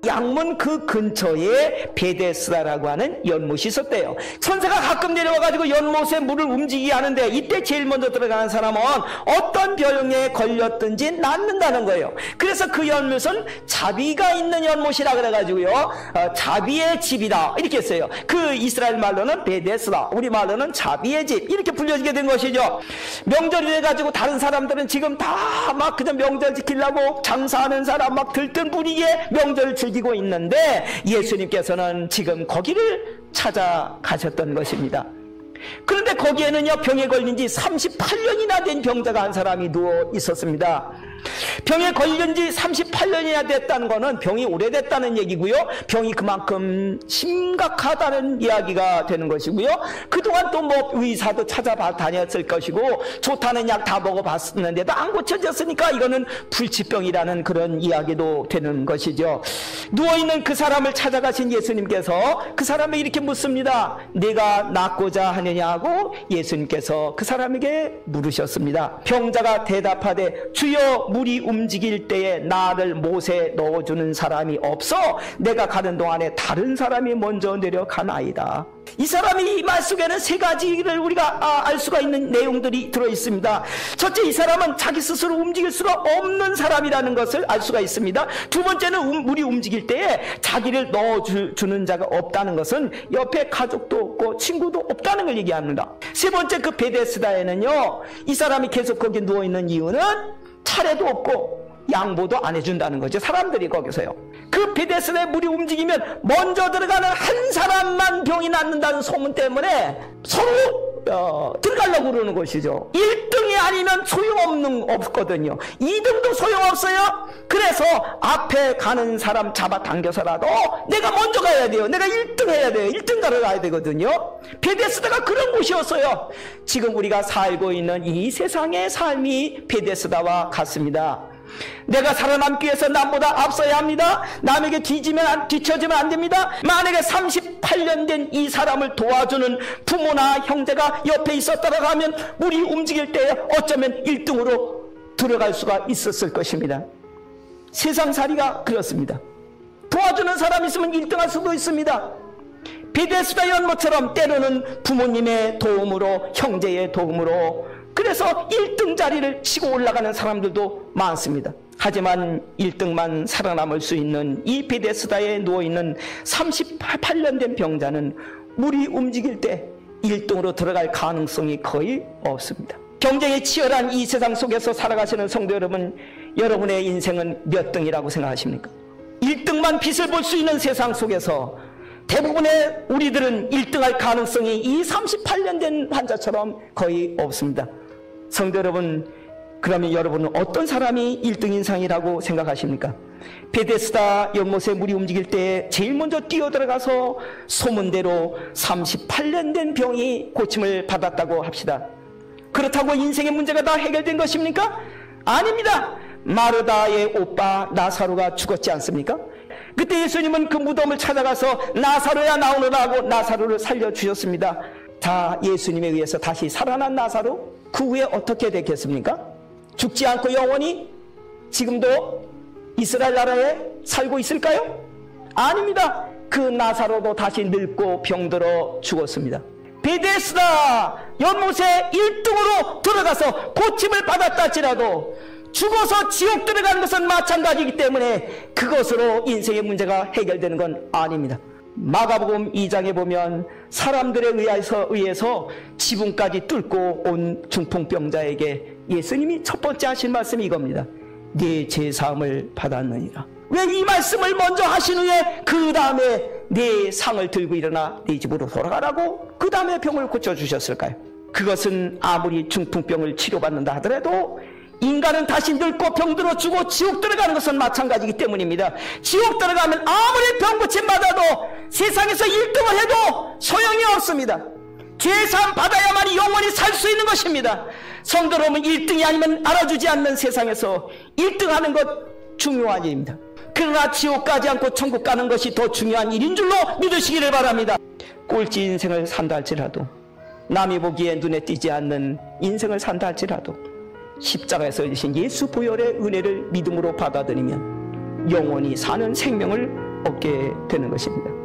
양문 그 근처에 베데스다라고 하는 연못이 있었대요. 천사가 가끔 내려와가지고 연못에 물을 움직이게 하는데, 이때 제일 먼저 들어가는 사람은 어떤 병에 걸렸든지 낫는다는 거예요. 그래서 그 연못은 자비가 있는 연못이라 그래가지고요, 자비의 집이다 이렇게 했어요. 그 이스라엘 말로는 베데스다, 우리 말로는 자비의 집 이렇게 불려지게 된 것이죠. 명절이 돼가지고 다른 사람들은 지금 다 막 그냥 명절 지키려고 장사하는 사람 막 들뜬 분위기에 명절을 즐기고 있는데, 예수님께서는 지금 거기를 찾아가셨던 것입니다. 그런데 거기에는요, 병에 걸린 지 38년이나 된 병자가 한 사람이 누워 있었습니다. 병에 걸린 지 38년이나 됐다는 것은 병이 오래됐다는 얘기고요, 병이 그만큼 심각하다는 이야기가 되는 것이고요, 그동안 또 뭐 의사도 찾아봐 다녔을 것이고 좋다는 약 다 먹어봤는데도 안 고쳐졌으니까 이거는 불치병이라는 그런 이야기도 되는 것이죠. 누워있는 그 사람을 찾아가신 예수님께서 그 사람을 이렇게 묻습니다. 네가 낫고자 하느냐고 예수님께서 그 사람에게 물으셨습니다. 병자가 대답하되, 주여, 물이 움직일 때에 나를 못에 넣어주는 사람이 없어 내가 가는 동안에 다른 사람이 먼저 내려가나이다. 이 사람이 이 말 속에는 세 가지를 우리가 알 수가 있는 내용들이 들어있습니다. 첫째, 이 사람은 자기 스스로 움직일 수가 없는 사람이라는 것을 알 수가 있습니다. 두 번째는 물이 움직일 때에 자기를 넣어주는 자가 없다는 것은 옆에 가족도 없고 친구도 없다는 걸 얘기합니다. 세 번째, 그 베데스다에는요, 이 사람이 계속 거기 누워있는 이유는 차례도 없고 양보도 안 해준다는 거죠. 사람들이 거기서요. 그 베데스다에 물이 움직이면 먼저 들어가는 한 사람만 병이 낫는다는 소문 때문에 서로 들어가려고 그러는 것이죠. 1등이 아니면 없거든요. 2등도 소용없어요. 그래서 앞에 가는 사람 잡아당겨서라도 내가 먼저 가야 돼요. 내가 1등 해야 돼요. 1등 가러 가야 되거든요. 베데스다가 그런 곳이었어요. 지금 우리가 살고 있는 이 세상의 삶이 베데스다와 같습니다. 내가 살아남기 위해서 남보다 앞서야 합니다. 남에게 뒤처지면 안 됩니다. 만약에 38년 된 이 사람을 도와주는 부모나 형제가 옆에 있었다고 하면 물이 움직일 때 어쩌면 1등으로 들어갈 수가 있었을 것입니다. 세상살이가 그렇습니다. 도와주는 사람이 있으면 1등할 수도 있습니다. 베데스다 연못처럼 때로는 부모님의 도움으로, 형제의 도움으로, 그래서 1등 자리를 치고 올라가는 사람들도 많습니다. 하지만 1등만 살아남을 수 있는 이 베데스다에 누워있는 38년 된 병자는 물이 움직일 때 1등으로 들어갈 가능성이 거의 없습니다. 경쟁이 치열한 이 세상 속에서 살아가시는 성도 여러분, 여러분의 인생은 몇 등이라고 생각하십니까? 1등만 빛을 볼 수 있는 세상 속에서 대부분의 우리들은 1등할 가능성이 이 38년 된 환자처럼 거의 없습니다. 성도 여러분, 그러면 여러분은 어떤 사람이 1등 인상이라고 생각하십니까? 베데스다 연못에 물이 움직일 때 제일 먼저 뛰어들어가서 소문대로 38년 된 병이 고침을 받았다고 합시다. 그렇다고 인생의 문제가 다 해결된 것입니까? 아닙니다. 마르다의 오빠 나사로가 죽었지 않습니까? 그때 예수님은 그 무덤을 찾아가서 나사로야 나오너라고 나사로를 살려주셨습니다. 다 예수님에 의해서 다시 살아난 나사로, 그 후에 어떻게 됐겠습니까? 죽지 않고 영원히 지금도 이스라엘 나라에 살고 있을까요? 아닙니다. 그 나사로도 다시 늙고 병들어 죽었습니다. 베데스다 연못에 1등으로 들어가서 고침을 받았다 할지라도 죽어서 지옥 들어가는 것은 마찬가지이기 때문에 그것으로 인생의 문제가 해결되는 건 아닙니다. 마가복음 2장에 보면 사람들에 의해서 지붕까지 뚫고 온 중풍병자에게 예수님이 첫 번째 하신 말씀이 이겁니다. 네 죄사함을 받았느니라. 왜 이 말씀을 먼저 하신 후에 그 다음에 네 상을 들고 일어나 네 집으로 돌아가라고 그 다음에 병을 고쳐주셨을까요? 그것은 아무리 중풍병을 치료받는다 하더라도 인간은 다시 늙고 병들어 죽고 지옥 들어가는 것은 마찬가지이기 때문입니다. 지옥 들어가면 아무리 병 고침 받아도 세상에서 1등을 해도 소용이 없습니다. 죄사함 받아야만이 영원히 살 수 있는 것입니다. 성도 여러분, 1등이 아니면 알아주지 않는 세상에서 1등 하는 것 중요한 일입니다. 그러나 지옥 가지 않고 천국 가는 것이 더 중요한 일인 줄로 믿으시기를 바랍니다. 꼴찌 인생을 산다 할지라도 남이 보기에 눈에 띄지 않는 인생을 산다 할지라도 십자가에서 주신 예수 보혈의 은혜를 믿음으로 받아들이면 영원히 사는 생명을 얻게 되는 것입니다.